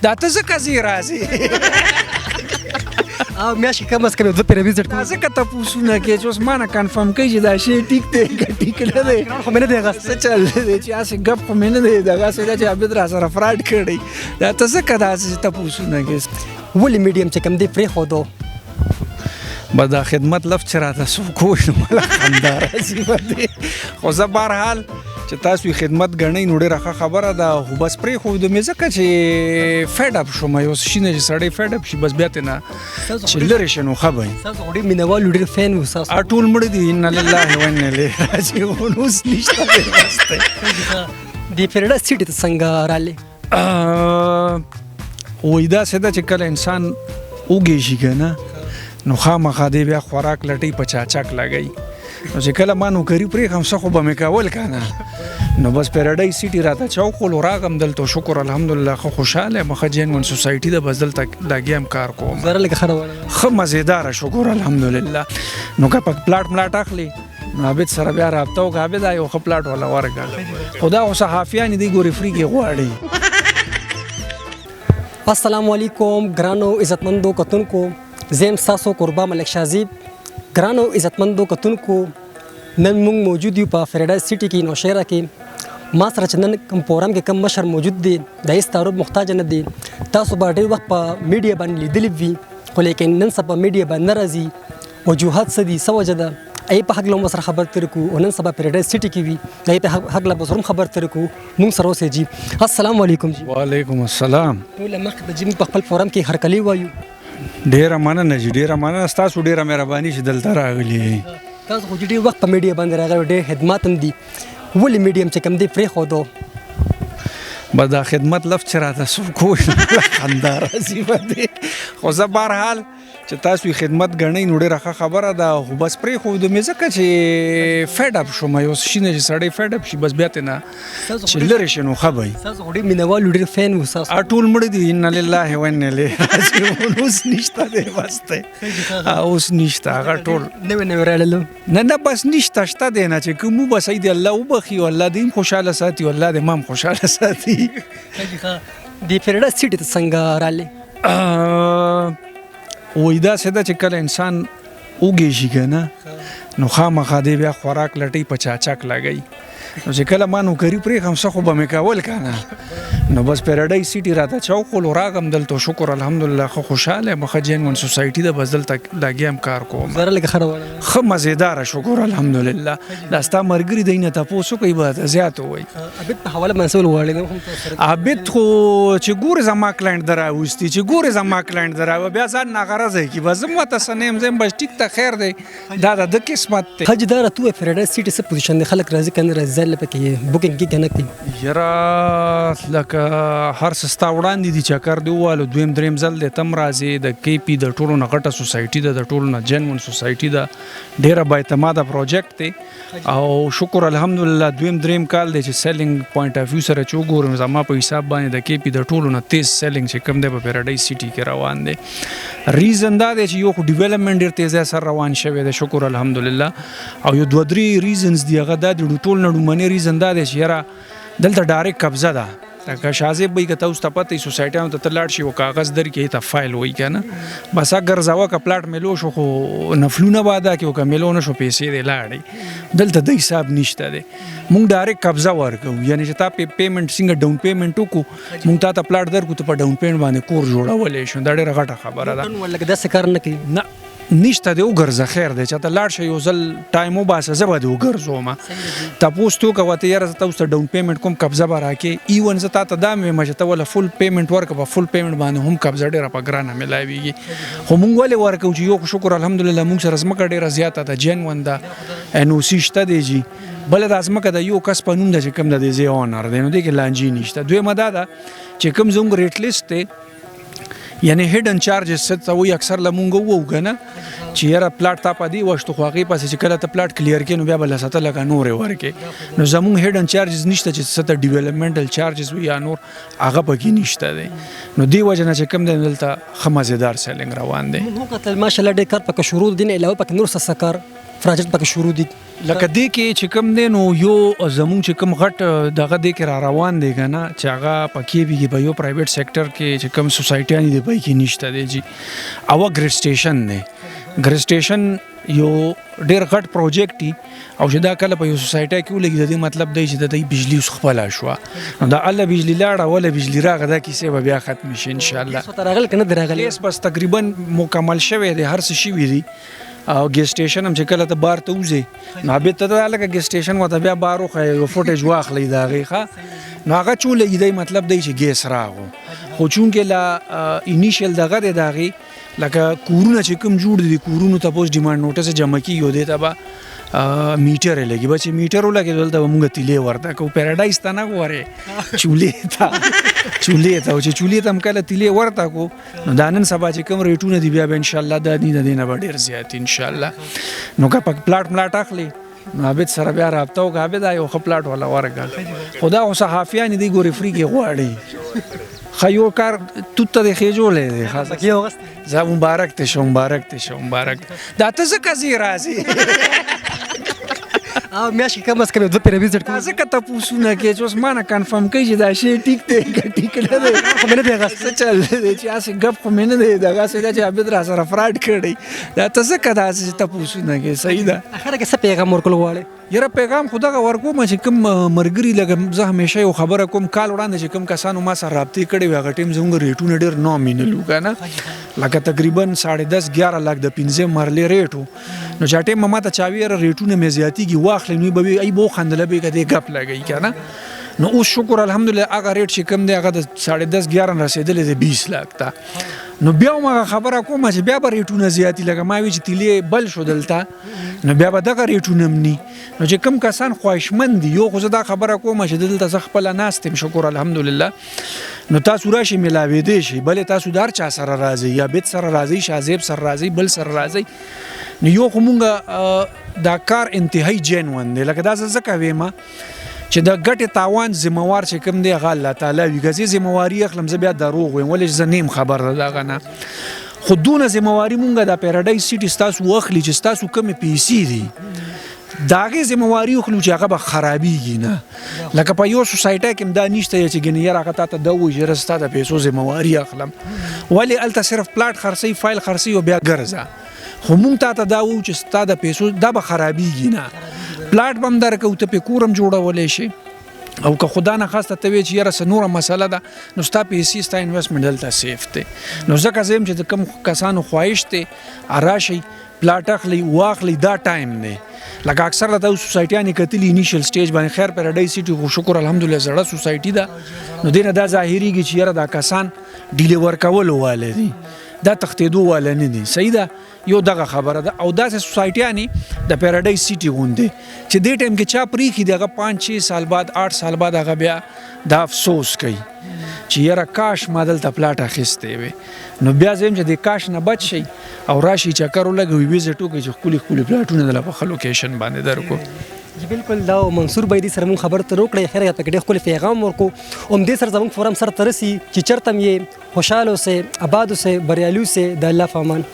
دا ته ځکه ځې راځې میاشتې کم از کم 2 پیره وزټ دا ځکه تپوسونه کوي چې اوس ما نه کنفرم کوي چې دا شی ټیک دی که ټیک نه دی خو مې نه دی اخیستی څه چل دی چې هسې ګپ خو مې نه دی دغسې ده چې عابد را سره فراډ کړی دا ته ځکه داسې تپوسونه کوي ولې میډیم چې کوم دی پرېښودو بس دا خدمت لفظ چې راته څوک ووایي نو مله خندا راځي باندې خو زه بهرحال چې تاسو یې خدمت ګڼئ نو ډېره ښه خبره ده خو بس پرېښودو مې ځکه چې فیډ اپ شوم یو شي نه چې سړی فیډ اپ شي بس بیا ترې نه چې لرې شي نو ښه به وي ستاسو خو ډېر مینهوالو ډېر فین وو ستاسو ټول مړه دي انا لله و انا الیه راجعون اوس نشته دی بس دی د پیرډایز سټي ته څنګه راغلې وایي داسې ده چې کله انسان وږی شي که نه نو خامخا دی بیا خوراک لټۍ په چاچک لګوي نو چې کله ما نوکري پرېښم څه خو به مې کول که نه نو بس پیراډایز سټي راته چوکولو راغم دلته شکر الحمدلله ښه خوشحاله یم ښه جینون سوسایټي ده بس دلته لګیا یم کار کوم زره لږه ښه روانه ده ښه مزېداره شکر الحمدلله نو که په پلاټ ملاټ اخلي نو عابد سره بیا رابطه وکړه عابد دا یو ښه پلاټ والا ورکړه خو دا خو صحافیان دي ګورې فری کې غواړي السلام علیکم ګرانو عزتمندو کتونکو زه یم ستاسو قربا ملک شاذیب ګرانو عزتمندو کتونکو نن موږ موجود یو په پیراډایز سټي کې نوشهره کې ما سره چې نن کوم پروګرام کې کم مشر موجود دی د هیڅ تعارف محتاج نه دی تاسو به ډېر وخت په میډیا باندې لیدلی وي خو لیکن نن سبا په میډیا باندې نه راځي وجوهات څه دي څه وجه ده ای په حق له مو سره خبر تر کو نن سبا پیراډایز سټي کې وي ای په حق له بسروم خبر تر کو موږ سره اوسې جی السلام علیکم جی وعلیکم السلام ټول مخ د جیم په خپل فورم کې هرکلی وایو ډیره مننه جی ډیره مننه ستاسو ډیره مهرباني چې دلته راغلي تاسو خو ډېر وخت په میډیا باندې راغلي ډېر خدمات هم دي ولې میډیم چې کوم دی پرېښودو بس دا خدمت لفظ چې راته څوک ووایي نو مله خندا راځي باندې خو زه بهرحال چې تاسو یې خدمت ګڼئ نو ډېره ښه خبره ده خو بس پرېښودو مې ځکه چې فیډ اپ شوم یو شي نه چې سړی فیډ اپ شي بس بیا ترې نه چې لرې شي نو ښه به وي ستاسو خو ډېر مینهوالو ډېر فین وو ستاسو ټول مړه دي انا لله و انا الیه راجعون اوس نشته دی بس دی اوس نشته هغه ټول نوی نوی راغللو نه بس نشته شته دی نه چې کوم وبسئ دی الله وبخي او الله دې هم خوشحاله ساتي او الله دې ما هم خوشحاله ساتي د پیراډایز سټي ته څنګه راغلې وایي داسې ده چې کله انسان وږی شي که نه نو خامخا دی بیا خوراک لټۍ په چاچک لګوي نو چې کله ما نوکري پرېښم څه خو به مې کول که نه نو بس پیراډایز سټي راته چوکولو راغم دلته شکر الحمدلله ښه خوشحاله یم ښه جینون سوسایټي ده بس دلته لګیا یم کار کوم زره لږه ښه روانه ده ښه مزېداره شکر الحمدلله دا ستا ملګري دی نه تپوس وکړئ به زیات ووایي عابد په حواله باندې څه غواړې عابد خو چې ګورې زما کلاینټ در راوستي چې ګورې زما کلاینټ در راوه بیا ځان ناغرضی کي به زه هم ورته څه نه یم زه یم بس ټیک ته خیر دی دا د ده قسمت دی حاجي دا راته ووایه پیراډایز سټي څه پوزیشن دی خلک راځي که نه راځي ځای لپاره کې بوکینګ کېږي که نه کېږي یاره لکه هر څه ستا وړاندې دي چکر دی ووالو دویم دریم ځل دی تم راځې د کې پي د ټولو نه غټه سوسایټي ده د ټولو نه جنون سوسایټي ده ډېره بااعتماده پروجیکټ دی او شکر الحمدلله دویم دریم کال دی چې سیلینګ پوینټ اف ویو سره چې وګورم زما په حساب باندې د کې پي د ټولو نه تیز سیلینګ چې کوم دی په پیراډایز سټي کې روان دی ریزن دا دی چې یو خو ډیولپمنټ ډېر تیزی سره روان شوی دی شکر الحمدلله او یو 2-3 ریزنز دي هغه دا دي ټول نه لومړنی ریزن دا دی چې یاره دلته ډایرکټ قبضه ده لکه شاذب وایي که تاسو ته پته وي سوسایټیانو ته ته لاړ شي یو کاغذ درکړي ته فایل وایي که نه بس ګرځوه که پلاټ میلو شو خو نفلونه به ادا کړي او که میلو نه شو پیسې دې لاړې دلته د حساب نشته دی مونږ ډایرکټ قبضه ورکوو یعنې چې تا پیمنټ څنګه ډاون پیمنټ وکړو مونږ تا ته پلاټ درکړو ته په ډاون پیمنټ باندې کور جوړولی شو دا ډېره غټه خبره ده لکه داسې کار نه کوي نه نشته دی وګرځه خیر دی چې ته لاړ شې یو ځل ټایم وباسه زه به دې وګرځوم تپوس ته وکړه ورته یاره زه تاسو ته ډاون پیمنټ کوم قبضه به راکړې ایون زه تا ته دا مې وایم چې ته ولې فل پیمنټ ورکړه په فل پیمنټ باندې هم قبضه ډېره په ګرانه میلاویږي خو مونږ ولې ورکوو چې یو شکر الحمدلله مونږ سره ځمکه ډېره زیاته ده جینون ده NOC شته دی جي بله دا ځمکه د یو کس په نوم ده چې کوم د دې ځای اونر دی نو دې کې لانجې نشته دویمه دا ده چې کوم زموږ ریټ لیسټ دی یعنی هیډن چارجز څه ته وایي اکثر له مونږ ووایو که نه چې یاره پلاټ تا په دې وشتو خو هغې پسې چې کله ته پلاټ کلیر کړې نو بیا به له سته لکه نورې ورکړې نو زمونږ هیډن چارجز نشته چې څه ته ډیولپمنټل چارجز وي یا نور هغه پکې نشته دی نو دې وجه نه چې کوم دی دلته ښه مزېدار سیلینګ روان دی موږ وکتل ماشاءالله ډېر کار پکې شروع دي نه علاوه پکې نور څه کار پروجیکټ پکې شروع دي. لکه دې کې چې کوم دی نو یو زموږ چې کوم غټ دغه دې کې را روان دی که نه چې هغه پکې وي په یو پرایویټ سیکټر کې چې کوم سوسایټیانې دی په کې نشته دی جي او ګریډ سټیشن دی. ګریډ سټیشن یو ډېر غټ پروجیکټ دی او چې دا کله په یو سوسایټي کې ولګي د دې مطلب دی چې د دې بجلی خپله شوه نو دا الله بجلی لاړه ولا بجلی راغله دا کیسې به بیا ختم شي ان شاء الله. راغل کنه دراغلی بس تقریبا مکمل شوی دی هر څه شوي دي او ګیس سټیشن هم چې کله ته بار ته وځې نو بیا ته لکه ګیس سټیشن ورته بیا بار وښیې یو فوټیج واخلئ د هغې ښه نو هغه چې ولګي دی مطلب دی چې ګیس راغو خو چونکې لا انیشیل دغه دی د هغې لکه کورونه چې کوم جوړ دي کورونو ته اوس ډیمانډ نوټس جمع کېږي دې ته به میټر یې لګي به چې میټر ولګي دلته به مونږ تیلې ورته کوو پیراډایز ته نه ګورې چولې ته او چې چولې ته هم کله تیلې ورته کو نو دا نن سبا چې کوم ریټونه دي بیا به انشاءالله دا دي د دې نه به ډېر زیات انشاءالله نو که پک پلاټ اخلي نو عابد سره بیا رابطه وکړه عابد دا یو ښه پلاټ والا ورکړه خو دا خو صحافیان دي ګورې فری کې غواړي ښه یو کار توت ته دې خېجولی دی زه مبارک ته شو دا ته ځکه ځې راځې میاشت کې کم از کم 2 پیره وزټ کوم ځکه تاسو نه کې چې اوس ما نه کنفرم کوي چې دا شی ټیک دی که ټیک نه دی خو مې نه دی غس څه چل دی چې هسې ګپ خو مې نه دی دغه څه چې عابد را سره فراډ کړی دا ته ځکه داسې چې تاسو نه کې صحیح ده اخره کې څه پیغام ورکول غواړې یاره پیغام خو دغه ورکوم چې کوم ملګري لکه زه همیشه یو خبره کوم کال وړاندې چې کوم کسانو ما سره رابطې کړې وې هغه ټیم زموږ ریټونه ډېر نامینل وو که نه لکه تقریبا 10.5-11 لک د 15 مرلې ریټ وو نو چې ټیم ما ته چا ویره ریټونه مې زیاتېږي واخلې نو به ای به وخندله به یې که دې ګپ لګوي که نه نو اوس شکر الحمدلله هغه ریټ چې کوم دی هغه د 10.5-11 رسېدلی دی 20 لک ته نو بیا هم هغه خبره کومه چې بیا به ریټونه زیاتي لکه ما وی چې تیلې بل شو دلته نو بیا به دغه ریټونه هم ني نو چې کوم کسان خواهشمند دي یو خو زه دا خبره کومه چې دلته زه خپله ناست یم شکر الحمدلله نو تاسو راشئ میلاوېدی شئ بلې تاسو د هر چا سره راځئ یا بیت سره راځئ شاهزیب سره راځئ بل سره راځئ نو یو خو مونږ دا کار انتهایی جینون دی لکه دا زه ځکه ویمه چې د ګټې تاوان ذمهوار چې کوم دی هغه الله تعالی وي که زه ذمهواري اخلم زه بیا دروغ ویم ولې زه نیم خبر د هغه نه خو دونه ذمهواري مونږ د پیراډایز سیټي ستاسو واخلي چې ستاسو کومې پیسې دي د هغې ذمهواري وخلو چې هغه به خرابېږي نه لکه په یو سوسایټۍ کې هم دا نشته چې ګنې یاره هغه تا ته ده وایي چې ستا د پیسو ذمهواري اخلم ولې هلته صرف پلاټ خرڅوي فایل خرڅوي او بیا ګرځه خو مونږ تا ته دا وایو چې ستا د پیسو دا به خرابېږي نه پلاټ به هم درکوو ته پې کور هم جوړولی شي او که خدا نه خاصه ته وی چې یاره څه نوره مسله ده نو ستا پیسې ستا انویسټمنټ دلته سیف دی نو ځکه زه یم چې د کوم کسانو خواهش دی راشئ پلاټ اخلئ واخلئ دا ټایم دی لکه اکثر د تاسو سوسایټیانې کتلي انیشیل سټیج باندې خیر پیراډایز سیټي خو شکر الحمدلله زړه سوسایټي ده نو دې نه دا ظاهریږي چې یاره دا کسان ډیلې ورکولو واله دي دا تختیدو والا نه دي صحیح ده یو دغه خبره ده او داسې سوسایټیانې د پیراډایز سیټي غوندې چې دې ټایم کې چا پریښي د هغه 5-6 سال بعد 8 سال بعد هغه بیا دا افسوس کوي چې یاره کاش ما دلته پلاټ اخیستی وی نو بیا زه یم چې د کاش نه بچ شئ او راشئ چکر ولګوئ ویزټ وکړئ چې ښکلي ښکلي پلاټونه دله په ښه لوکیشن باندې درکړو جی بالکل دا منصور بھائی دې سره مونږ خبرې ته وکړې خیر یا پکې ډېر ښکلی پیغام ورکړو همدې سره زموږ فورم سره ته رسي چې چېرته هم یې خوشحال اوسئ آباد اوسئ بریالي اوسئ د الله په امان